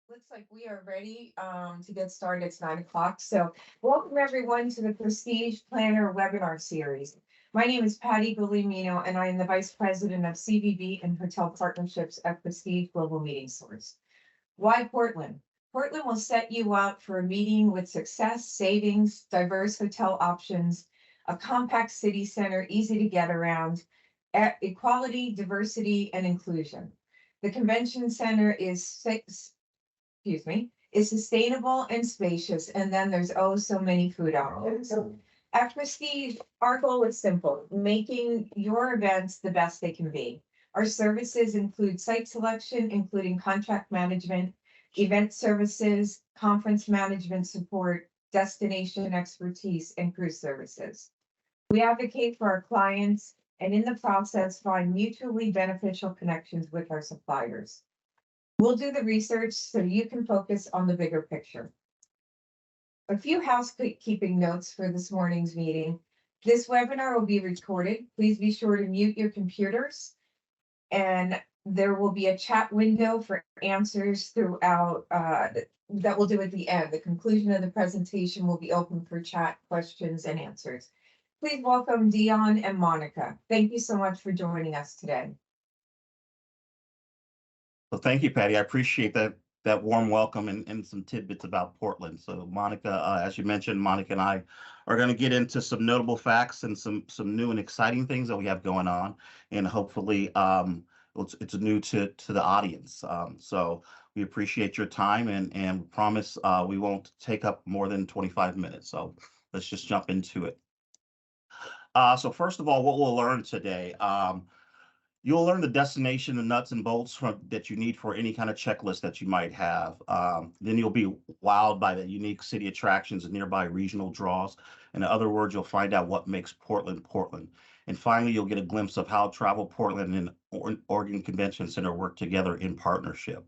Looks like we are ready to get started. It's 9 o'clock. So welcome everyone to the Prestige Planner webinar series. My name is Patty Guglielmino and I am the Vice President of CVB and Hotel Partnerships at Prestige Global Meeting Source. Why Portland? Portland will set you up for a meeting with success, savings, diverse hotel options, a compact city center, easy to get around, equality, diversity, and inclusion. The convention center is sustainable and spacious, and then there's oh so many food options. At Prestige, our goal is simple, making your events the best they can be. Our services include site selection, including contract management, event services, conference management support, destination expertise, and cruise services. We advocate for our clients and in the process find mutually beneficial connections with our suppliers. We'll do the research so you can focus on the bigger picture. A few housekeeping notes for this morning's meeting. This webinar will be recorded. Please be sure to mute your computers. And there will be a chat window for answers throughout that we'll do at the end. The conclusion of the presentation will be open for chat, questions, and answers. Please welcome Dion and Monica. Thank you so much for joining us today. Well, thank you, Patty. I appreciate that warm welcome and some tidbits about Portland. So Monica, as you mentioned, Monica and I are going to get into some notable facts and some new and exciting things that we have going on, and hopefully it's new to the audience. So we appreciate your time and promise we won't take up more than 25 minutes. So let's just jump into it. So first of all, what we'll learn today. You'll learn the destination, the nuts and bolts that you need for any kind of checklist that you might have. Then you'll be wowed by the unique city attractions and nearby regional draws. In other words, you'll find out what makes Portland, Portland. And finally, you'll get a glimpse of how Travel Portland and Oregon Convention Center work together in partnership.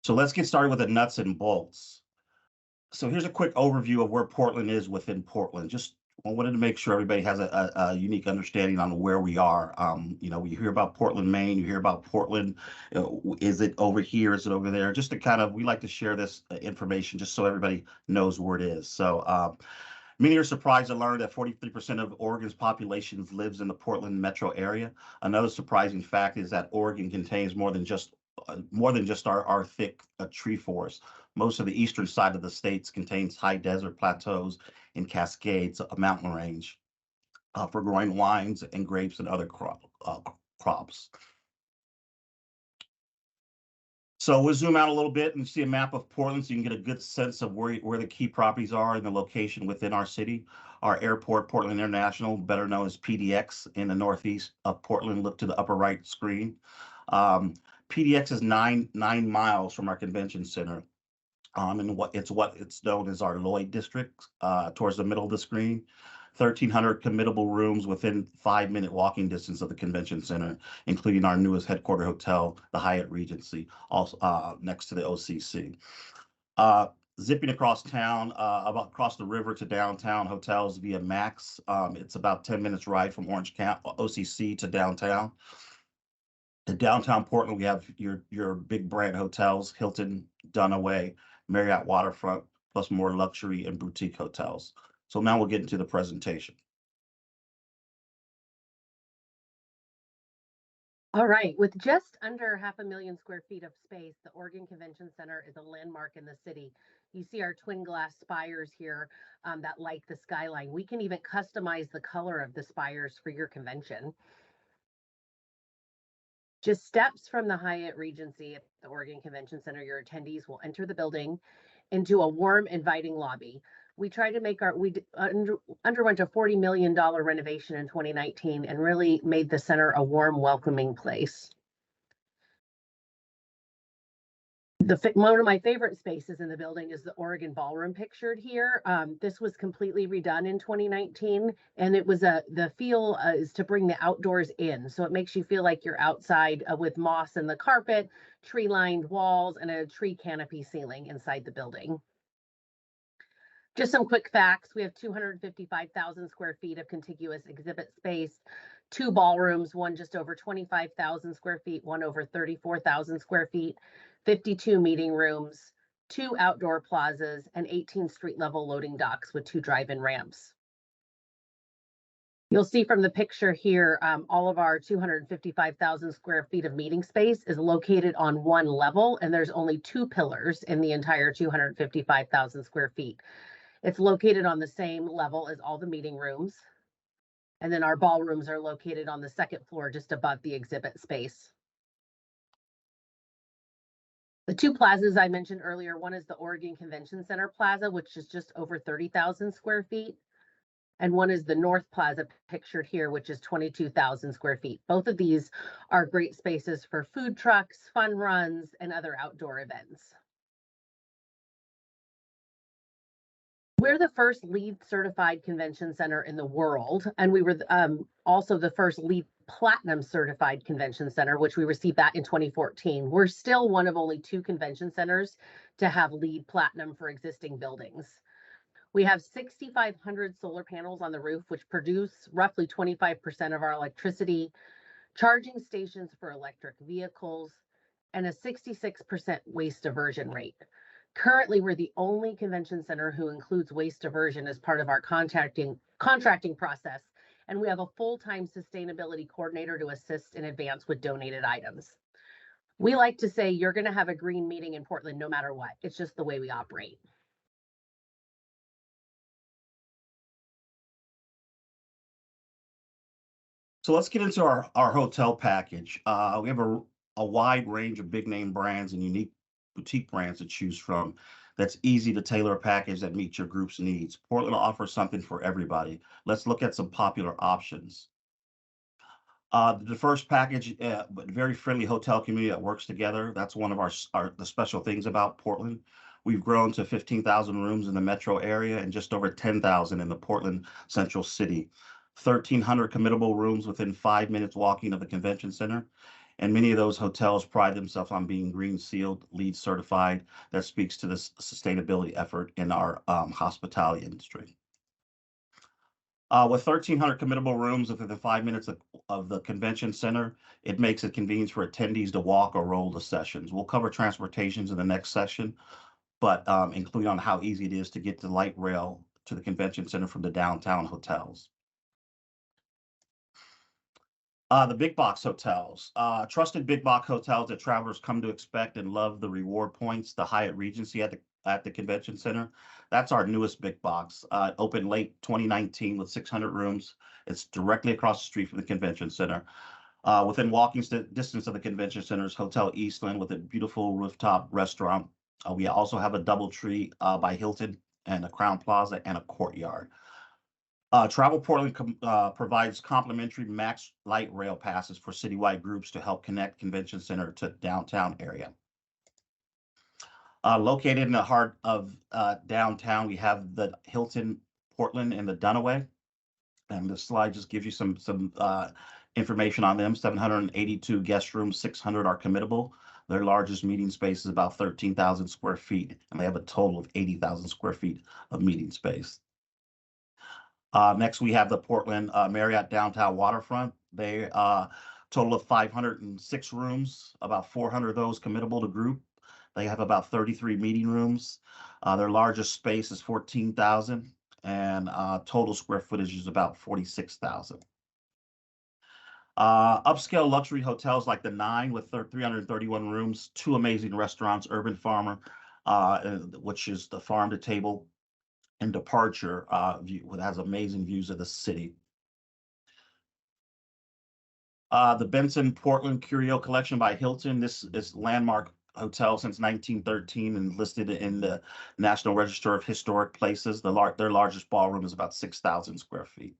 So let's get started with the nuts and bolts. So here's a quick overview of where Portland is within Portland. I wanted to make sure everybody has a unique understanding on where we are. You hear about Portland, Maine, you hear about Portland. Is it over here? Is it over there? Just to we like to share this information just so everybody knows where it is. So many are surprised to learn that 43% of Oregon's population lives in the Portland metro area. Another surprising fact is that Oregon contains more than just our thick tree forest. Most of the eastern side of the states contains high desert plateaus and Cascades, a mountain range for growing wines and grapes and other crops. So we'll zoom out a little bit and see a map of Portland so you can get a good sense of where the key properties are and the location within our city. Our airport, Portland International, better known as PDX, in the northeast of Portland. Look to the upper right screen. PDX is nine miles from our convention center. And it's known as our Lloyd district, towards the middle of the screen. 1,300 committable rooms within 5-minute walking distance of the convention center, including our newest headquarter hotel, the Hyatt Regency, also next to the OCC. Zipping across town, across the river to downtown hotels via Max. It's about 10 minutes ride from Orange County, OCC to downtown. In downtown Portland, we have your big brand hotels, Hilton, Dunaway, Marriott Waterfront, plus more luxury and boutique hotels. So now we'll get into the presentation. All right, with just under 500,000 square feet of space, the Oregon Convention Center is a landmark in the city. You see our twin glass spires here that light the skyline. We can even customize the color of the spires for your convention. Just steps from the Hyatt Regency at the Oregon Convention Center, your attendees will enter the building into a warm, inviting lobby. We tried to underwent a $40 million renovation in 2019 and really made the center a warm, welcoming place. One of my favorite spaces in the building is the Oregon Ballroom pictured here. This was completely redone in 2019, and it was the feel is to bring the outdoors in. So it makes you feel like you're outside with moss in the carpet, tree-lined walls, and a tree canopy ceiling inside the building. Just some quick facts. We have 255,000 square feet of contiguous exhibit space, 2 ballrooms, one just over 25,000 square feet, one over 34,000 square feet, 52 meeting rooms, 2 outdoor plazas, and 18 street level loading docks with 2 drive-in ramps. You'll see from the picture here, all of our 255,000 square feet of meeting space is located on one level, and there's only 2 pillars in the entire 255,000 square feet. It's located on the same level as all the meeting rooms. And then our ballrooms are located on the second floor, just above the exhibit space. The 2 plazas I mentioned earlier, one is the Oregon Convention Center Plaza, which is just over 30,000 square feet. And one is the North Plaza pictured here, which is 22,000 square feet. Both of these are great spaces for food trucks, fun runs, and other outdoor events. We're the first LEED certified convention center in the world, and we were also the first LEED Platinum certified convention center, which we received that in 2014. We're still one of only 2 convention centers to have LEED Platinum for existing buildings. We have 6,500 solar panels on the roof, which produce roughly 25% of our electricity, charging stations for electric vehicles, and a 66% waste diversion rate. Currently, we're the only convention center who includes waste diversion as part of our contracting process, and we have a full-time sustainability coordinator to assist in advance with donated items. We like to say you're going to have a green meeting in Portland no matter what. It's just the way we operate. So let's get into our hotel package. We have a wide range of big name brands and unique boutique brands to choose from. That's easy to tailor a package that meets your group's needs. Portland offers something for everybody. Let's look at some popular options. The first package, but very friendly hotel community that works together. That's one of the special things about Portland. We've grown to 15,000 rooms in the metro area and just over 10,000 in the Portland Central City. 1,300 committable rooms within 5 minutes walking of the convention center. And many of those hotels pride themselves on being green sealed, LEED certified. That speaks to the sustainability effort in our hospitality industry. With 1,300 committable rooms within the 5 minutes of the convention center, it makes it convenient for attendees to walk or roll to sessions. We'll cover transportations in the next session, but including on how easy it is to get the light rail to the convention center from the downtown hotels. The big box hotels, trusted big box hotels that travelers come to expect and love the reward points, the Hyatt Regency at the convention center. That's our newest big box. It opened late 2019 with 600 rooms. It's directly across the street from the convention center. Within walking distance of the convention center is Hotel Eastland with a beautiful rooftop restaurant. We also have a DoubleTree by Hilton and a Crown Plaza and a courtyard. Travel Portland provides complimentary max light rail passes for citywide groups to help connect convention center to downtown area. Located in the heart of downtown, we have the Hilton Portland and the Dunaway. And this slide just gives you some information on them. 782 guest rooms, 600 are committable. Their largest meeting space is about 13,000 square feet, and they have a total of 80,000 square feet of meeting space. Next, we have the Portland Marriott Downtown Waterfront. They total of 506 rooms, about 400 of those committable to group. They have about 33 meeting rooms. Their largest space is 14,000, and total square footage is about 46,000. Upscale luxury hotels like the Nine with 331 rooms, 2 amazing restaurants, Urban Farmer, which is the farm to table, and Departure view that has amazing views of the city. The Benson Portland Curio Collection by Hilton. This is landmark hotel since 1913 and listed in the National Register of Historic Places. Their largest ballroom is about 6,000 square feet.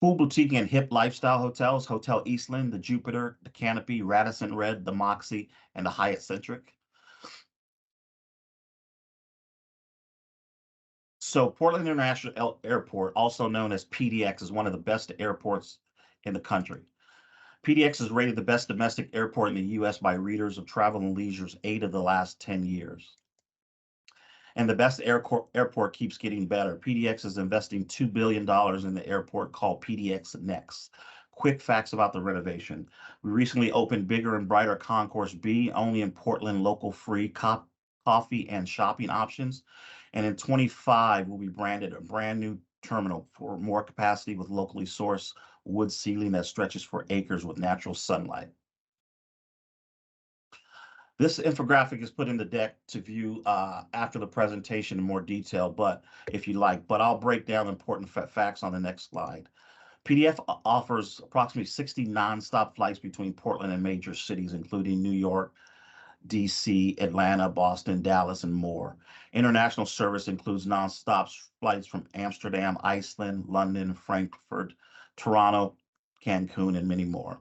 Cool boutique and hip lifestyle hotels, Hotel Eastland, the Jupiter, the Canopy, Radisson Red, the Moxie, and the Hyatt Centric. So Portland International Airport, also known as PDX, is one of the best airports in the country. PDX is rated the best domestic airport in the U.S. by readers of Travel and Leisure's 8 of the last 10 years. And the best airport keeps getting better. PDX is investing $2 billion in the airport called PDX Next. Quick facts about the renovation. We recently opened bigger and brighter Concourse B, only in Portland, local free coffee and shopping options. And in 25, will be branded a brand new terminal for more capacity with locally sourced wood ceiling that stretches for acres with natural sunlight. This infographic is put in the deck to view after the presentation in more detail, but if you like, but I'll break down important facts on the next slide. PDF offers approximately 60 nonstop flights between Portland and major cities, including New York, DC, Atlanta, Boston, Dallas, and more. International service includes nonstop flights from Amsterdam, Iceland, London, Frankfurt, Toronto, Cancun, and many more.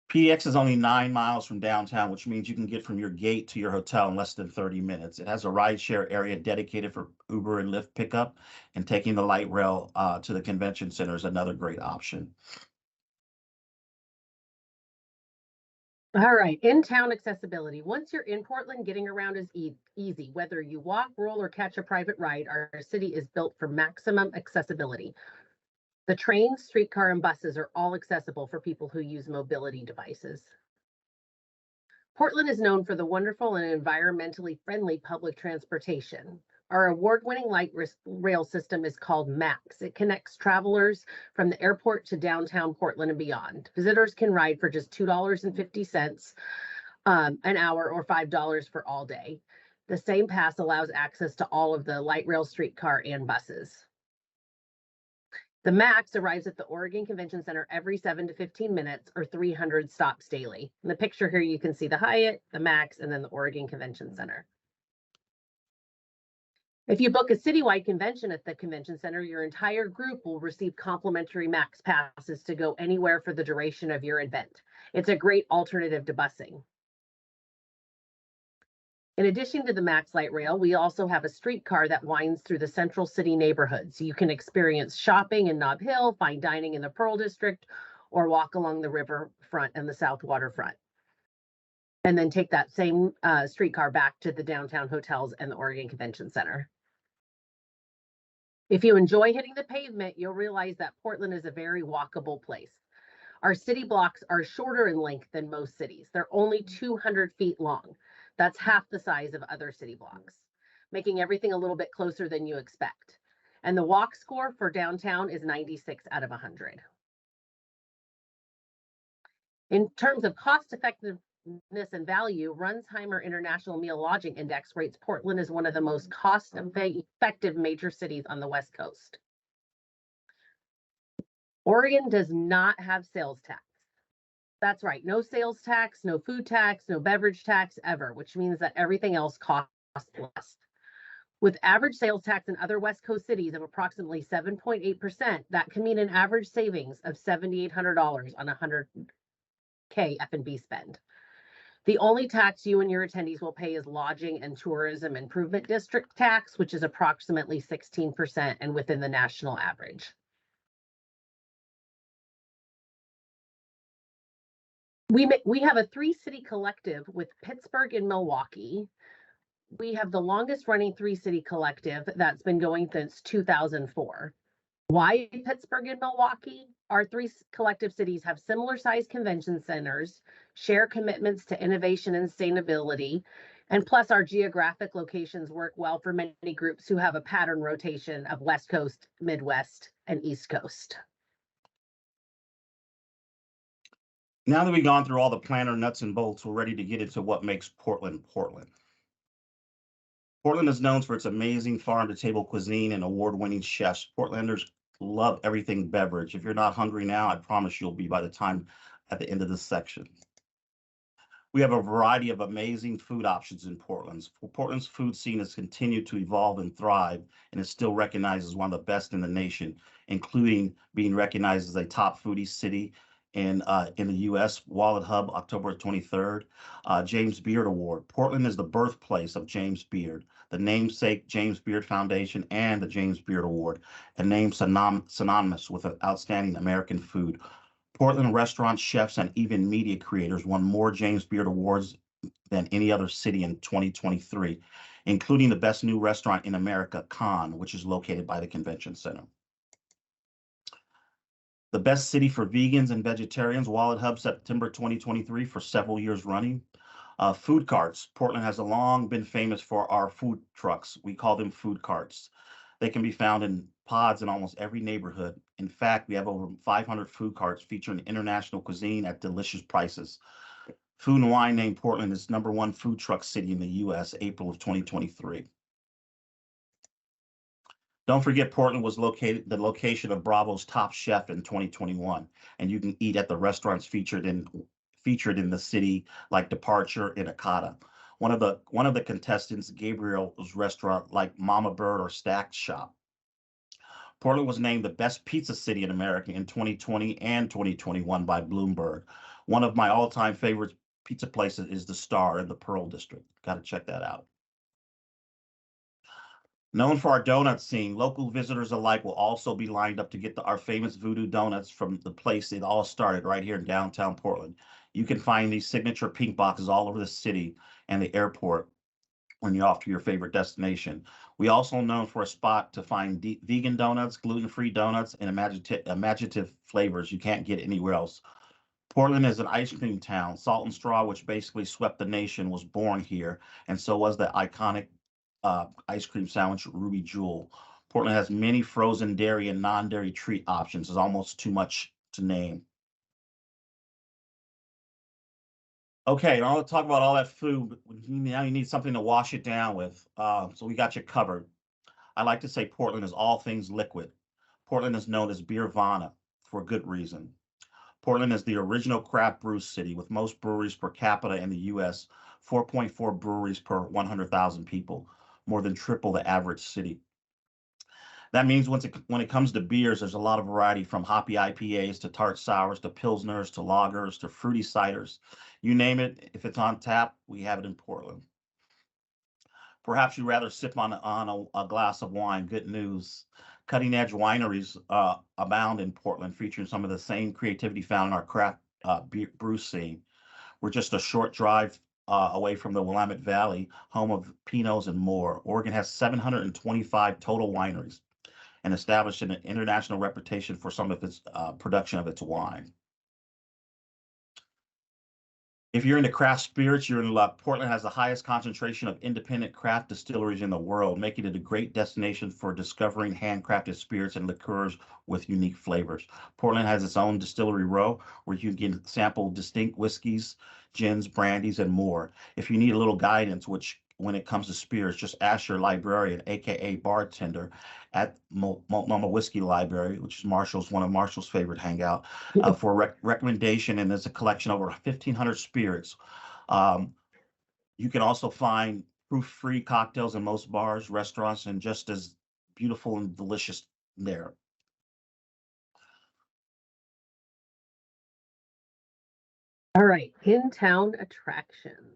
PDX is only 9 miles from downtown, which means you can get from your gate to your hotel in less than 30 minutes. It has a rideshare area dedicated for Uber and Lyft pickup, and taking the light rail to the convention center is another great option. All right, in-town accessibility. Once you're in Portland, getting around is easy. Whether you walk, roll, or catch a private ride, our city is built for maximum accessibility. The trains, streetcar, and buses are all accessible for people who use mobility devices. Portland is known for the wonderful and environmentally friendly public transportation. Our award-winning light rail system is called MAX. It connects travelers from the airport to downtown Portland and beyond. Visitors can ride for just $2.50 an hour or $5 for all day. The same pass allows access to all of the light rail, streetcar, and buses. The MAX arrives at the Oregon Convention Center every 7 to 15 minutes or 300 stops daily. In the picture here, you can see the Hyatt, the MAX, and then the Oregon Convention Center. If you book a citywide convention at the convention center, your entire group will receive complimentary MAX passes to go anywhere for the duration of your event. It's a great alternative to busing. In addition to the MAX light rail, we also have a streetcar that winds through the central city neighborhood. So you can experience shopping in Nob Hill, fine dining in the Pearl District, or walk along the riverfront and the South Waterfront. And then take that same streetcar back to the downtown hotels and the Oregon Convention Center. If you enjoy hitting the pavement, you'll realize that Portland is a very walkable place. Our city blocks are shorter in length than most cities. They're only 200 feet long. That's half the size of other city blocks, making everything a little bit closer than you expect. And the walk score for downtown is 96 out of 100. In terms of cost effectiveness and value, Runsheimer International Meal Lodging Index rates Portland as one of the most cost effective major cities on the West Coast. Oregon does not have sales tax. That's right, no sales tax, no food tax, no beverage tax ever, which means that everything else costs less. With average sales tax in other West Coast cities of approximately 7.8%, that can mean an average savings of $7,800 on $100K F&B spend. The only tax you and your attendees will pay is Lodging and Tourism Improvement District tax, which is approximately 16% and within the national average. We have a 3-city collective with Pittsburgh and Milwaukee. We have the longest running 3-city collective that's been going since 2004. Why Pittsburgh and Milwaukee? Our 3 collective cities have similar sized convention centers, share commitments to innovation and sustainability, and plus our geographic locations work well for many groups who have a pattern rotation of West Coast, Midwest, and East Coast. Now that we've gone through all the planner nuts and bolts, we're ready to get into what makes Portland, Portland. Portland is known for its amazing farm-to-table cuisine and award-winning chefs. Portlanders love everything beverage. If you're not hungry now, I promise you'll be by the time at the end of this section. We have a variety of amazing food options in Portland. Portland's food scene has continued to evolve and thrive, and is still recognized as one of the best in the nation, including being recognized as a top foodie city in the U.S. Wallet Hub, October 23rd. James Beard Award. Portland is the birthplace of James Beard, the namesake James Beard Foundation, and the James Beard Award, a name synonymous with outstanding American food. Portland restaurant chefs and even media creators won more James Beard Awards than any other city in 2023. including the best new restaurant in America, Khan, which is located by the convention center. The best city for vegans and vegetarians, Wallet Hub, September 2023 for several years running. Food carts. Portland has long been famous for our food trucks. We call them food carts. They can be found in pods in almost every neighborhood. In fact, we have over 500 food carts featuring international cuisine at delicious prices. Food and Wine named Portland as #1 food truck city in the U.S., April of 2023. Don't forget, Portland was the location of Bravo's Top Chef in 2021, and you can eat at the restaurants featured in the city, like Departure and Akata. One of the contestants, Gabriel's restaurant, like Mama Bird or Stacked Shop. Portland was named the best pizza city in America in 2020 and 2021 by Bloomberg. One of my all-time favorite pizza places is the Star in the Pearl District. Got to check that out. Known for our donut scene, local visitors alike will also be lined up to get our famous Voodoo Donuts from the place it all started, right here in downtown Portland. You can find these signature pink boxes all over the city and the airport when you're off to your favorite destination. We also known for a spot to find vegan donuts, gluten-free donuts, and imaginative flavors you can't get anywhere else. Portland is an ice cream town. Salt and Straw, which basically swept the nation, was born here, and so was the iconic ice cream sandwich, Ruby Jewel. Portland has many frozen dairy and non-dairy treat options. It's almost too much to name. Okay, now let's talk about all that food. Now you need something to wash it down with. So we got you covered. I like to say Portland is all things liquid. Portland is known as Beervana for good reason. Portland is the original craft brew city with most breweries per capita in the U.S., 4.4 breweries per 100,000 people, more than triple the average city. That means when it comes to beers, there's a lot of variety, from hoppy IPAs to tart sours to pilsners to lagers to fruity ciders. You name it, if it's on tap, we have it in Portland. Perhaps you'd rather sip on a glass of wine. Good news. Cutting edge wineries abound in Portland, featuring some of the same creativity found in our craft brew scene. We're just a short drive away from the Willamette Valley, home of Pinots and more. Oregon has 725 total wineries and established an international reputation for some of its production of its wine. If you're into craft spirits, you're in luck. Portland has the highest concentration of independent craft distilleries in the world, making it a great destination for discovering handcrafted spirits and liqueurs with unique flavors. Portland has its own distillery row where you can sample distinct whiskeys, gins, brandies, and more. If you need a little guidance, when it comes to spirits, just ask your librarian, aka bartender, at Multnomah Whiskey Library, which is one of Marshall's favorite hangout, for a recommendation. And there's a collection of over 1,500 spirits. You can also find proof-free cocktails in most bars, restaurants, and just as beautiful and delicious there. All right, in-town attractions.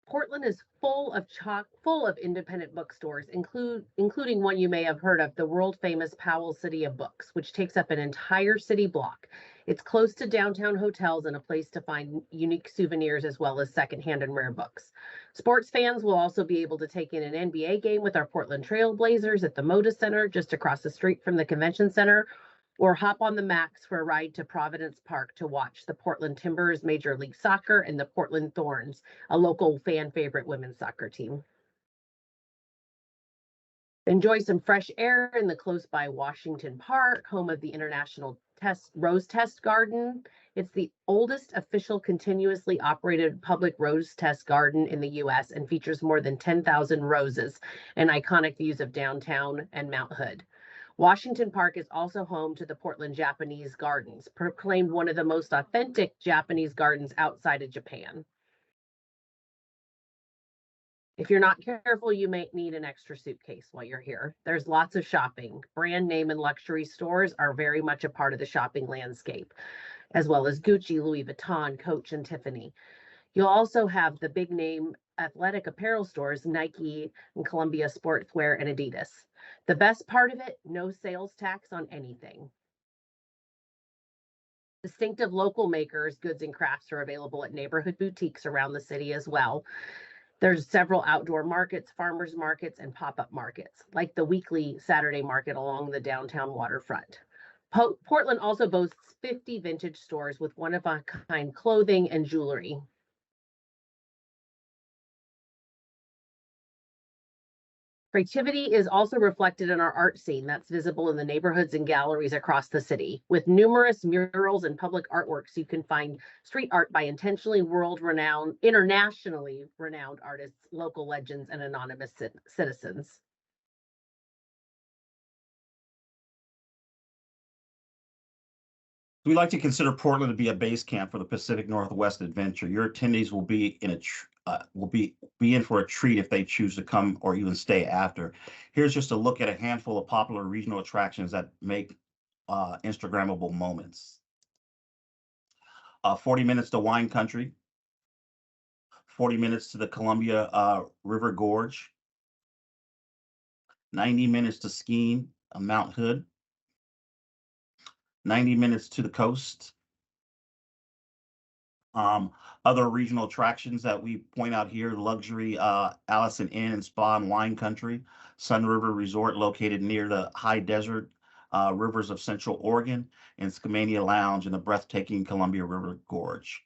Portland is full of independent bookstores, including one you may have heard of, the world famous Powell City of Books, which takes up an entire city block. It's close to downtown hotels and a place to find unique souvenirs as well as secondhand and rare books. Sports fans will also be able to take in an NBA game with our Portland Trail Blazers at the Moda Center just across the street from the convention center, or hop on the Max for a ride to Providence Park to watch the Portland Timbers Major League Soccer and the Portland Thorns, a local fan favorite women's soccer team. Enjoy some fresh air in the close by Washington Park, home of the International Rose Test Garden. It's the oldest official continuously operated public rose test garden in the U.S. and features more than 10,000 roses and iconic views of downtown and Mount Hood. Washington Park is also home to the Portland Japanese Gardens, proclaimed one of the most authentic Japanese gardens outside of Japan. If you're not careful, you may need an extra suitcase while you're here. There's lots of shopping. Brand name and luxury stores are very much a part of the shopping landscape, as well as Gucci, Louis Vuitton, Coach, and Tiffany. You'll also have the big name athletic apparel stores, Nike and Columbia Sportswear and Adidas. The best part of it, no sales tax on anything. Distinctive local makers, goods and crafts are available at neighborhood boutiques around the city as well. There's several outdoor markets, farmers markets, and pop-up markets, like the weekly Saturday market along the downtown waterfront. Portland also boasts 50 vintage stores with one-of-a-kind clothing and jewelry. Creativity is also reflected in our art scene that's visible in the neighborhoods and galleries across the city. With numerous murals and public artworks, you can find street art by intentionally internationally renowned artists, local legends, and anonymous citizens. We like to consider Portland to be a base camp for the Pacific Northwest adventure. Your attendees will be in for a treat if they choose to come or even stay after. Here's just a look at a handful of popular regional attractions that make Instagrammable moments. 40 minutes to wine country, 40 minutes to the Columbia River Gorge, 90 minutes to skiing on Mount Hood, 90 minutes to the coast. Other regional attractions that we point out here: luxury Allison Inn and Spa and Wine Country, Sun River Resort located near the high desert rivers of Central Oregon, and Skamania Lounge in the breathtaking Columbia River Gorge.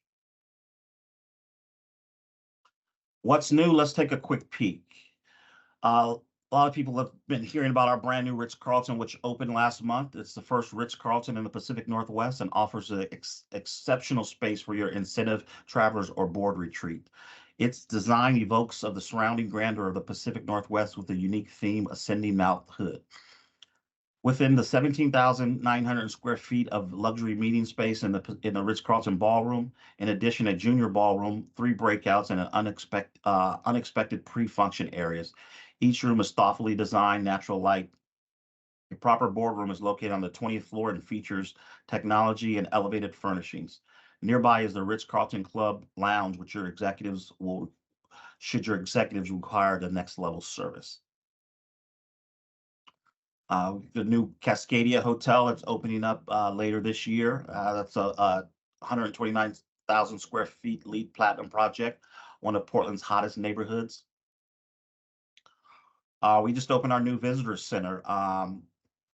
What's new? Let's take a quick peek. A lot of people have been hearing about our brand new Ritz-Carlton, which opened last month. It's the first Ritz-Carlton in the Pacific Northwest and offers an exceptional space for your incentive, travelers, or board retreat. Its design evokes of the surrounding grandeur of the Pacific Northwest with a unique theme, ascending Mount Hood. Within the 17,900 square feet of luxury meeting space in the Ritz-Carlton ballroom, in addition, a junior ballroom, 3 breakouts, and an unexpected pre-function areas. Each room is thoughtfully designed, natural light. A proper boardroom is located on the 20th floor and features technology and elevated furnishings. Nearby is the Ritz-Carlton Club Lounge, which should your executives require the next level service. The new Cascadia Hotel that's opening up later this year. That's a 129,000 square feet LEED Platinum project, one of Portland's hottest neighborhoods. We just opened our new visitor center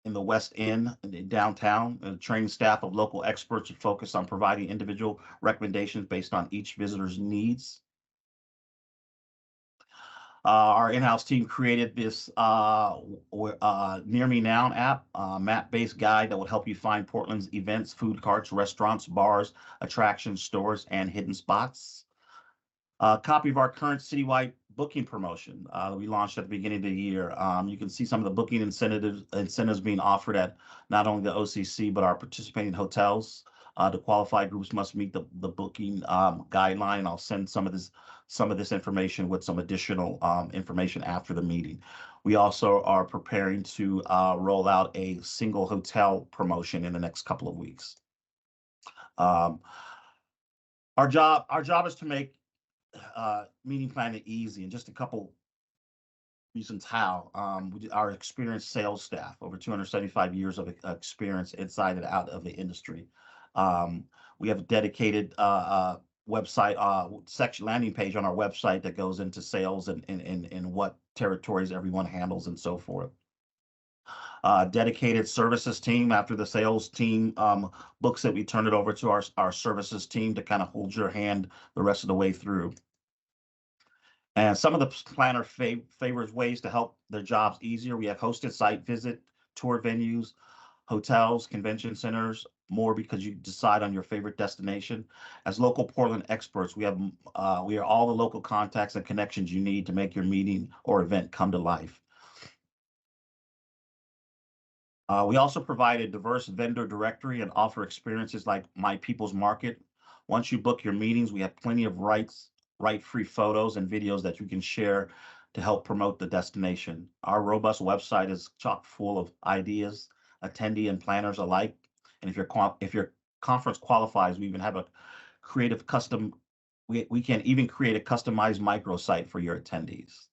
in the West End in downtown. A trained staff of local experts are focused on providing individual recommendations based on each visitor's needs. Our in-house team created this Near Me Now app, map-based guide that will help you find Portland's events, food carts, restaurants, bars, attractions, stores, and hidden spots. A copy of our current citywide booking promotion that we launched at the beginning of the year. You can see some of the booking incentives being offered at not only the OCC, but our participating hotels. The qualified groups must meet the booking guideline. I'll send some of this information with some additional information after the meeting. We also are preparing to roll out a single hotel promotion in the next couple of weeks. Our job is to make meeting planning easy, and just a couple reasons how. Our experienced sales staff, over 275 years of experience inside and out of the industry. We have a dedicated website landing page on our website that goes into sales and what territories everyone handles and so forth. Dedicated services team. After the sales team books it, we turn it over to our services team to kind of hold your hand the rest of the way through. And some of the planner favors ways to help their jobs easier. We have hosted site visit, tour venues, hotels, convention centers, more because you decide on your favorite destination. As local Portland experts, we are all the local contacts and connections you need to make your meeting or event come to life. We also provide a diverse vendor directory and offer experiences like My People's Market. Once you book your meetings, we have plenty of right-free photos and videos that you can share to help promote the destination. Our robust website is chock full of ideas, attendee and planners alike. And if your conference qualifies, we even have a creative custom. We can even create a customized microsite for your attendees.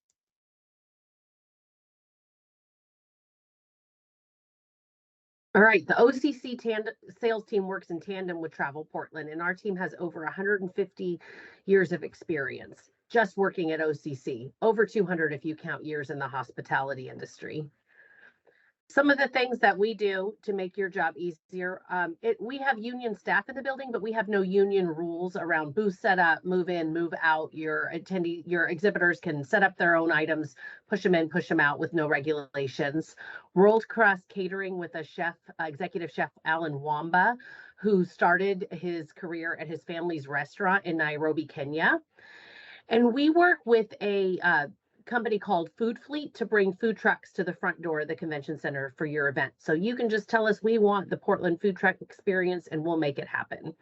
All right, the OCC sales team works in tandem with Travel Portland, and our team has over 150 years of experience. just working at OCC, over 200 if you count years in the hospitality industry. Some of the things that we do to make your job easier, we have union staff in the building, but we have no union rules around booth setup, move in, move out. Your exhibitors can set up their own items, push them in, push them out with no regulations. World-class catering with a chef, executive chef Alan Wamba, who started his career at his family's restaurant in Nairobi, Kenya. And we work with a company called Food Fleet to bring food trucks to the front door of the convention center for your event. So you can just tell us we want the Portland food truck experience and we'll make it happen.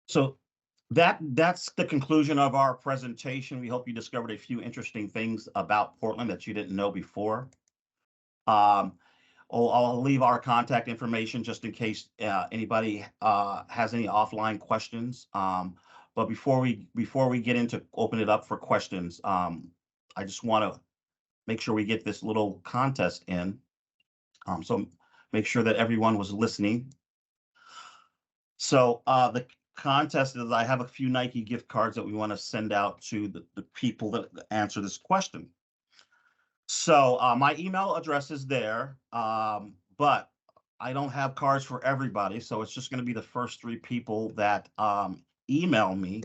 So that's the conclusion of our presentation. We hope you discovered a few interesting things about Portland that you didn't know before. I'll leave our contact information just in case anybody has any offline questions. But before we get into open it up for questions, I just want to make sure we get this little contest in. So make sure that everyone was listening. So the contest is I have a few Nike gift cards that we want to send out to the people that answer this question. So my email address is there, but I don't have cards for everybody. So it's just going to be the first 3 people that email me.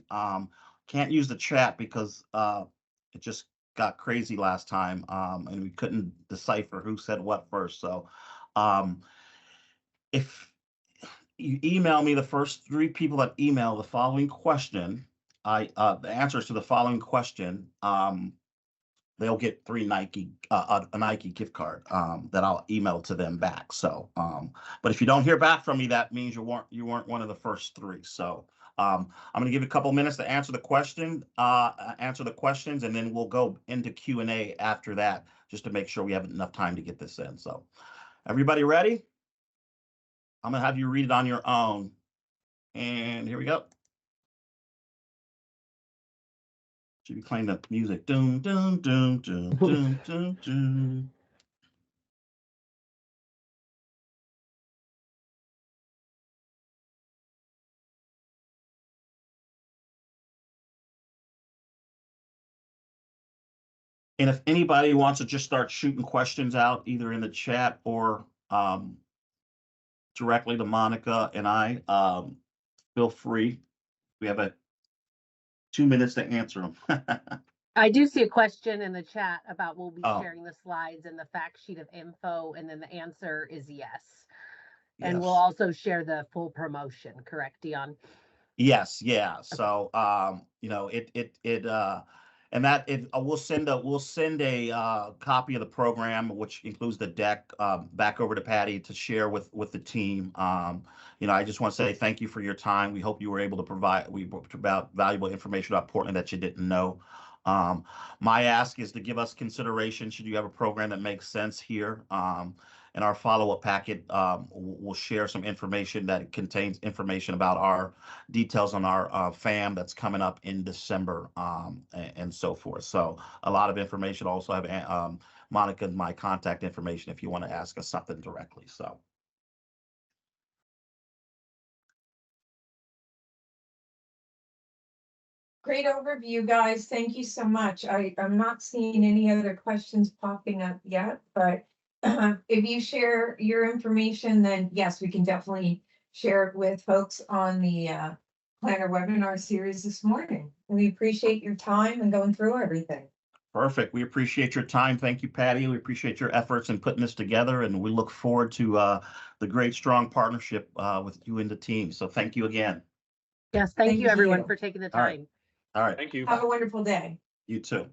Can't use the chat because it just got crazy last time and we couldn't decipher who said what first. So if you email me the first 3 people that email the following question, the answers to the following question, they'll get 3 Nike, a Nike gift card that I'll email to them back. So, but if you don't hear back from me, that means you weren't one of the first 3. So, I'm going to give you a couple minutes to answer the questions, and then we'll go into Q&A after that, just to make sure we have enough time to get this in. So, everybody ready? I'm going to have you read it on your own. And here we go. Should be playing the music. Doom, doom, doom, doom, doom, doom, doom. And if anybody wants to just start shooting questions out, either in the chat or directly to Monica and I, feel free. We have 2 minutes to answer them. I do see a question in the chat about we'll be Oh. sharing the slides and the fact sheet of info, and then the answer is yes. And Yes. we'll also share the full promotion, correct, Dion? Yes, yeah. So you know, and that we'll send a copy of the program, which includes the deck, back over to Patty to share with the team. You know, I just want to say thank you for your time. We hope you were able to provide about valuable information about Portland that you didn't know. My ask is to give us consideration should you have a program that makes sense here. In our follow-up packet, we'll share some information that contains information about our details on our FAM that's coming up in December, and so forth. So a lot of information. Also have Monica and my contact information if you want to ask us something directly. So. Great overview, guys. Thank you so much. I'm not seeing any other questions popping up yet, but if you share your information, then yes, we can definitely share it with folks on the planner webinar series this morning. We appreciate your time and going through everything. Perfect. We appreciate your time. Thank you, Patty. We appreciate your efforts in putting this together, and we look forward to the great, strong partnership with you and the team. So thank you again. Yes, thank you everyone for taking the time. All right. Thank you. Have a wonderful day. You too.